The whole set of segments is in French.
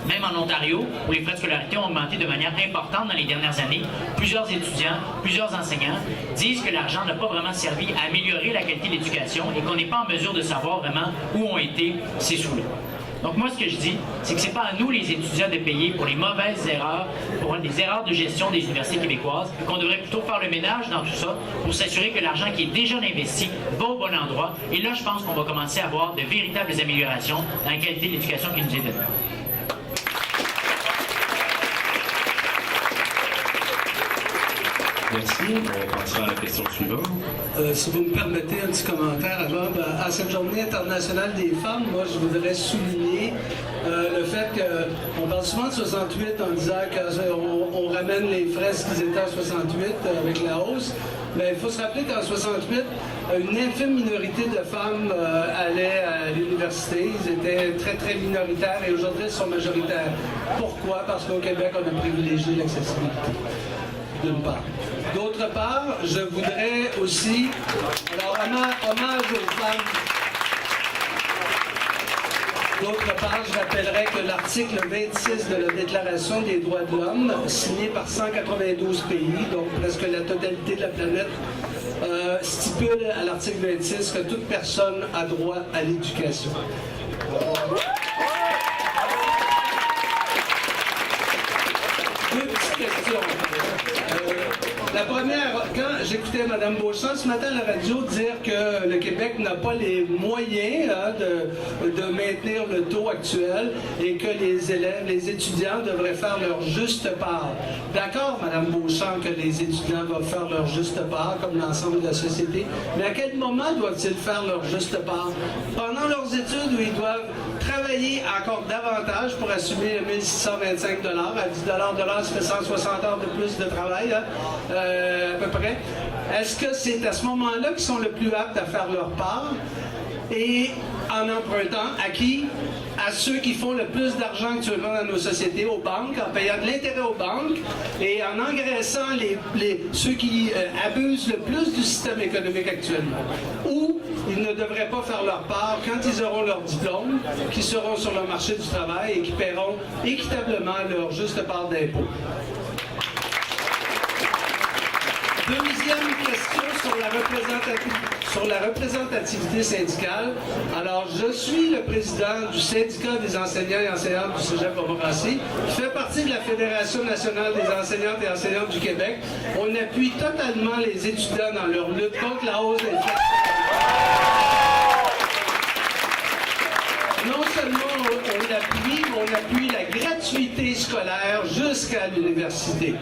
Même en Ontario, où les frais de scolarité ont augmenté de manière importante dans les dernières années, plusieurs étudiants, plusieurs enseignants disent que l'argent n'a pas vraiment servi à améliorer la qualité de l'éducation et qu'on n'est pas en mesure de savoir vraiment où ont été ces sous-là. Donc moi, ce que je dis, c'est que c'est pas à nous, les étudiants, de payer pour les mauvaises erreurs, pour les erreurs de gestion des universités québécoises, et qu'on devrait plutôt faire le ménage dans tout ça pour s'assurer que l'argent qui est déjà investi va au bon endroit. Et là, je pense qu'on va commencer à avoir de véritables améliorations dans la qualité de l'éducation qui nous est donnée. Merci. On passera à la question suivante. Si vous me permettez un petit commentaire avant, à cette journée internationale des femmes, moi je voudrais souligner le fait qu'on parle souvent de 68 en disant qu'on ramène les fresques qu'ils étaient en 68 avec la hausse, mais il faut se rappeler qu'en 68, une infime minorité de femmes allaient à l'université. Ils étaient très, très minoritaires et aujourd'hui ils sont majoritaires. Pourquoi? Parce qu'au Québec, on a privilégié l'accessibilité, d'une part. D'autre part, je voudrais aussi, alors hommage aux femmes. D'autre part, je rappellerai que l'article 26 de la Déclaration des droits de l'homme, signé par 192 pays, donc presque la totalité de la planète, stipule à l'article 26 que toute personne a droit à l'éducation. Deux petites questions. La première, quand j'écoutais Mme Beauchamp ce matin à la radio dire que le Québec n'a pas les moyens de maintenir le taux actuel et que les élèves, les étudiants devraient faire leur juste part. D'accord, Mme Beauchamp, que les étudiants doivent faire leur juste part, comme l'ensemble de la société, mais à quel moment doivent-ils faire leur juste part? Pendant leurs études où ils doivent travailler encore davantage pour assumer 1 625 $, à 10 $ de l'heure, ça fait 160 heures de plus de travail, à peu près. Est-ce que c'est à ce moment-là qu'ils sont le plus aptes à faire leur part? Et en empruntant, à qui? À ceux qui font le plus d'argent actuellement dans nos sociétés, aux banques, en payant de l'intérêt aux banques et en engraissant ceux qui abusent le plus du système économique actuellement. Ou ils ne devraient pas faire leur part quand ils auront leur diplôme, qui seront sur le marché du travail et qui paieront équitablement leur juste part d'impôt. Deuxième question sur la représentativité syndicale. Alors, je suis le président du syndicat des enseignants et enseignantes du Cégep Montmorency, qui fait partie de la Fédération nationale des enseignantes et enseignantes du Québec. On appuie totalement les étudiants dans leur lutte contre la hausse des frais. Non seulement on appuie, mais on appuie la gratuité scolaire jusqu'à l'université.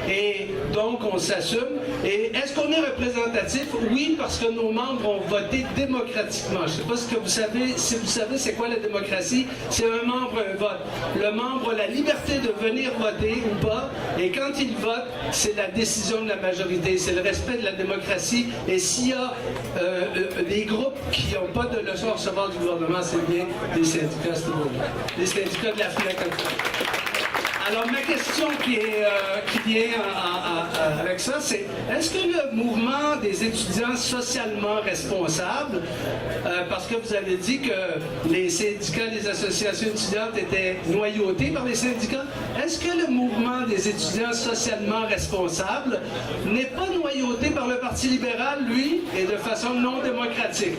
Et donc, on s'assume. Et est-ce qu'on est représentatif? Oui, parce que nos membres ont voté démocratiquement. Je ne sais pas ce que vous savez, si vous savez c'est quoi la démocratie. C'est un membre, un vote. Le membre a la liberté de venir voter ou pas. Et quand il vote, c'est la décision de la majorité. C'est le respect de la démocratie. Et s'il y a des groupes qui n'ont pas de leçons à recevoir du gouvernement, c'est bien des syndicats, les syndicats de la FNAC. Alors, ma question qui vient avec ça, c'est est-ce que le mouvement des étudiants socialement responsables, parce que vous avez dit que les syndicats, les associations étudiantes étaient noyautés par les syndicats, est-ce que le mouvement des étudiants socialement responsables n'est pas noyauté par le Parti libéral, lui, et de façon non démocratique?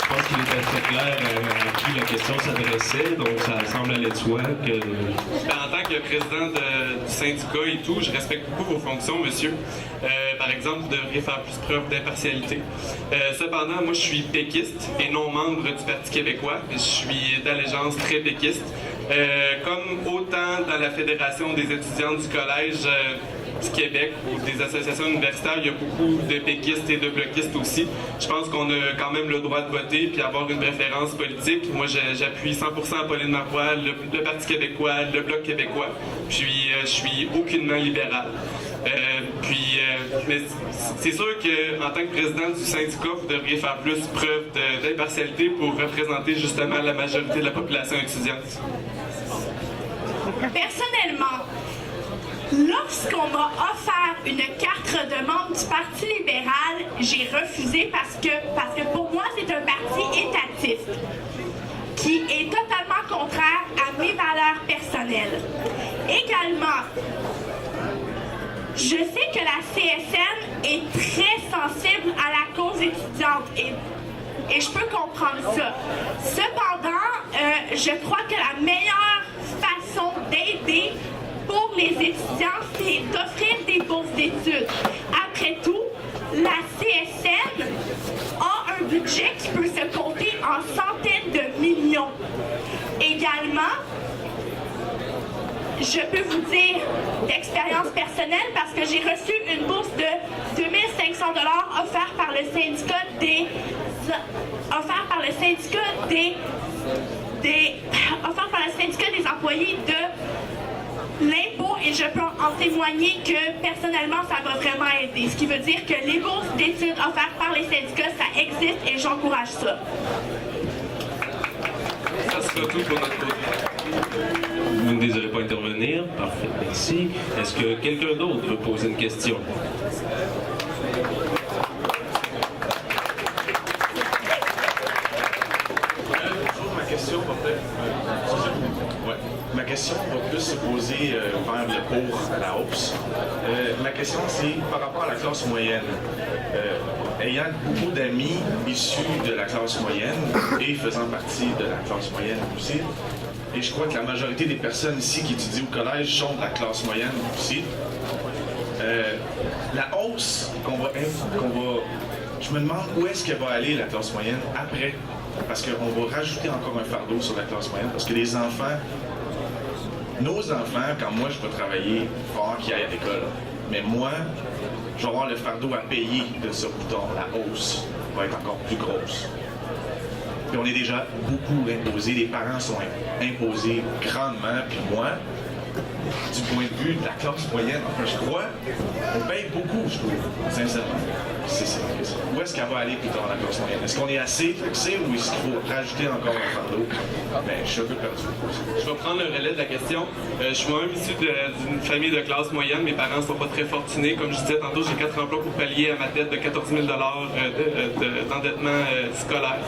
Je pense qu'il était très clair à qui la question s'adressait, donc ça semble aller de soi que... En tant que président du syndicat et tout, je respecte beaucoup vos fonctions, monsieur. Par exemple, vous devriez faire plus preuve d'impartialité. Cependant, moi, je suis péquiste et non membre du Parti québécois. Je suis d'allégeance très péquiste. Comme autant dans la Fédération des étudiants du collège du Québec ou des associations universitaires, il y a beaucoup de péquistes et de bloquistes aussi. Je pense qu'on a quand même le droit de voter puis avoir une préférence politique. Moi, j'appuie 100% Pauline Marois, le Parti québécois, le Bloc québécois. Puis, je suis aucunement libéral. Mais c'est sûr qu'en tant que président du syndicat, vous devriez faire plus preuve d'impartialité pour représenter justement la majorité de la population étudiante. Personnellement, lorsqu'on m'a offert une carte de membre du Parti libéral, j'ai refusé parce que pour moi, c'est un parti étatiste qui est totalement contraire à mes valeurs personnelles. Également, je sais que la CSN est très sensible à la cause étudiante et je peux comprendre ça. Cependant, je crois que la meilleure façon d'aider pour les étudiants, c'est d'offrir des bourses d'études. Après tout, la CSN a un budget qui peut se compter en centaines de millions. Également, je peux vous dire d'expérience personnelle parce que j'ai reçu une bourse de 2500 $ offerte par le syndicat des employés de l'impôt et je peux en témoigner que personnellement ça va vraiment aider. Ce qui veut dire que les bourses d'études offertes par les syndicats, ça existe et j'encourage ça. Ça sera tout pour notre côté. Vous ne désirez pas intervenir? Parfait, merci. Est-ce que quelqu'un d'autre veut poser une question? Ma question va plus se poser vers le pour à la hausse. Ma question, c'est par rapport à la classe moyenne. Ayant beaucoup d'amis issus de la classe moyenne et faisant partie de la classe moyenne aussi, et je crois que la majorité des personnes ici qui étudient au collège sont de la classe moyenne aussi, la hausse qu'on va... Je me demande où est-ce qu'elle va aller, la classe moyenne, après. Parce qu'on va rajouter encore un fardeau sur la classe moyenne, parce que les enfants, nos enfants, quand moi je vais travailler, il va falloir qu'ils aillent à l'école. Mais moi, je vais avoir le fardeau à payer de ce bouton. La hausse va être encore plus grosse. Puis on est déjà beaucoup imposés, les parents sont imposés grandement, puis moi, du point de vue de la classe moyenne, enfin je crois, on paye beaucoup, je trouve, sincèrement. C'est ça. Où est-ce qu'elle va aller plus tard, la classe moyenne? Est-ce qu'on est assez taxé ou est-ce qu'il faut rajouter encore un fardeau? Ben, je suis un peu perdu. Je vais prendre le relais de la question. Je suis moi-même issu d'une famille de classe moyenne. Mes parents ne sont pas très fortunés. Comme je disais tantôt, j'ai 4 emplois pour pallier à ma dette de 14 000 $ d'endettement scolaire.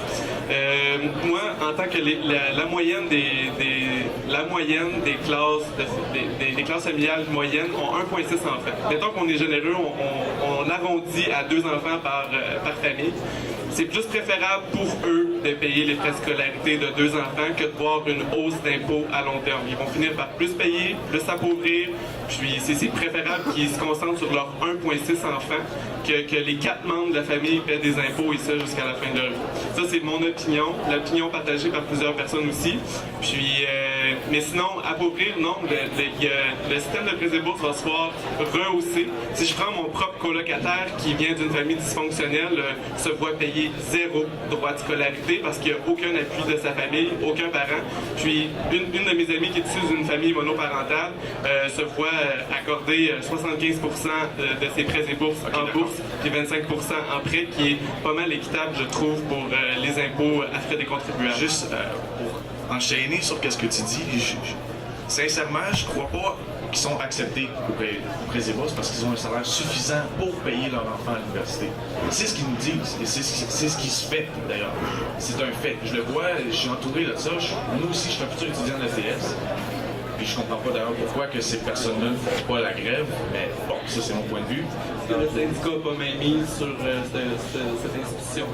Moi, en tant que la moyenne des classes des classes familiales moyennes ont 1,6 enfants. Mettons qu'on est généreux, on arrondit à 2 enfants par famille. C'est plus préférable pour eux de payer les frais de scolarité de 2 enfants que de voir une hausse d'impôts à long terme. Ils vont finir par plus payer, plus s'appauvrir, puis c'est préférable qu'ils se concentrent sur leurs 1,6 enfants que les 4 membres de la famille paient des impôts et ça jusqu'à la fin de leur vie. Ça, c'est mon opinion, l'opinion partagée par plusieurs personnes aussi. Puis, mais sinon, appauvrir, non, le système de prêts et bourses va se voir rehausser. Si je prends mon propre colocataire qui vient d'une famille dysfonctionnelle, se voit payer 0 droit de scolarité parce qu'il n'y a aucun appui de sa famille, aucun parent. Puis, une de mes amies qui est issue d'une famille monoparentale se voit accorder 75% de ses prêts et bourses en bourse, puis 25% en prêt, qui est pas mal équitable, je trouve, pour les impôts à frais des contribuables. Juste pour enchaîner sur ce que tu dis, sincèrement, je crois pas qu'ils sont acceptés au prêts et bourses parce qu'ils ont un salaire suffisant pour payer leur enfant à l'université. C'est ce qu'ils nous disent et c'est ce qui se fait d'ailleurs. C'est un fait. Je le vois, je suis entouré de ça. Moi aussi, je suis un futur étudiant de l'ETS. Puis je comprends pas d'ailleurs pourquoi que ces personnes-là ne font pas la grève, mais bon, ça c'est mon point de vue. Le syndicat n'a pas même mis sur cette institution.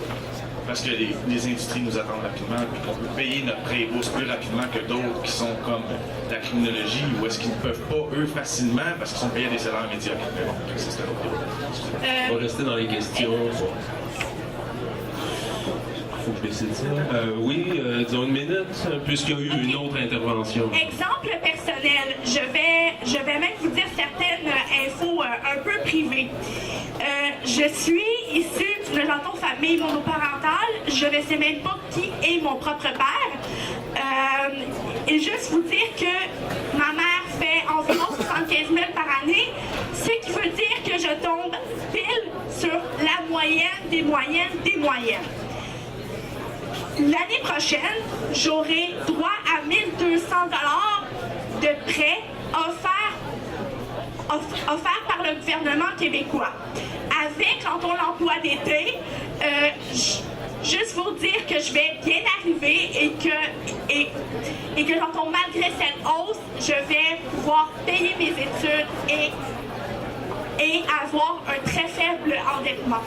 Parce que les industries nous attendent rapidement, puis qu'on peut payer notre prêt et bourse plus rapidement que d'autres qui sont comme la criminologie, ou est-ce qu'ils ne peuvent pas, eux, facilement, parce qu'ils sont payés à des salaires médiocres. Mais bon, ça c'est un autre débat. On va rester dans les questions. Faut que je décide ça. Oui, disons une minute, puisqu'il y a eu une autre intervention. Exemple personnel, je vais même vous dire certaines infos un peu privées. Je suis issue d'une famille monoparentale. Je ne sais même pas qui est mon propre père. Et juste vous dire que ma mère fait environ 75 000 par année, ce qui veut dire que je tombe pile sur la moyenne des moyennes des moyennes. L'année prochaine, j'aurai droit à 1 200 $ de prêts offerts par le gouvernement québécois. Avec l'emploi d'été, juste vous dire que je vais bien arriver et que dans le fond, malgré cette hausse, je vais pouvoir payer mes études et avoir un très faible endettement.